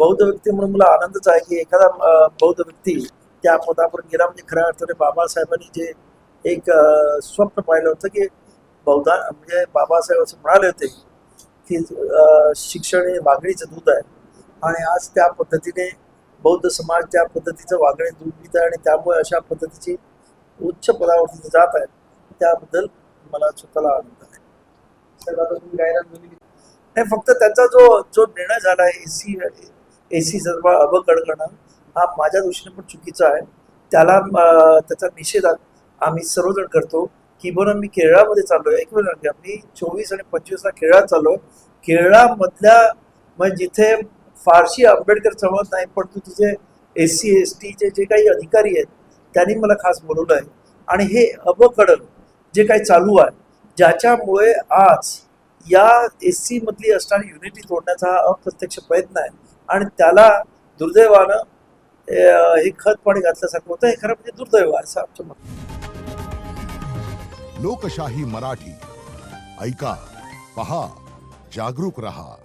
बौद्ध व्यक्ती म्हणून मला आनंदच आहे की एखादा बौद्ध व्यक्ती त्या पदावर गेला म्हणजे खऱ्या अर्थाने बाबासाहेबांनी जे एक स्वप्न पाहिलं होतं की म्हणजे बाबासाहेब असं म्हणाले होते की शिक्षण हे वाघळीचं दूध आहे आणि आज त्या पद्धतीने बौद्ध समाज त्या पद्धतीचं वाघळे दूध पित आहे आणि त्यामुळे अशा पद्धतीची उच्च पदावरती जात आहे त्याबद्दल मला स्वतःला आनंद आहे. साहेब आता तुम्ही नाही फक्त त्याचा जो जो निर्णय झाला एसी सर्व अबकड करणं हा माझ्या दृष्टीने पण चुकीचा आहे. त्याला त्याचा निषेध आम्ही सर्वजण करतो. किंबहुना मी केरळामध्ये चाललोय एक वेळ मी 24 आणि 25 केरळात चाललोय. केरळामधल्या म्हणजे जिथे फारशी आंबेडकर चळवळ नाही पण तिथे SC ST जे काही अधिकारी आहेत त्यांनी मला खास बोलवलं आहे आणि हे अबकड जे काही चालू आहे ज्याच्यामुळे आज या SC मधली असणारी युनिटी तोडण्याचा हा अप्रत्यक्ष प्रयत्न आहे आणि त्याला दुर्दैवानं हे खत पाणी घातल्यासारखं होतं. हे खरं म्हणजे दुर्दैव आहे असं आमचं मत. लोकशाही मराठी ऐका, पहा, जागरूक रहा.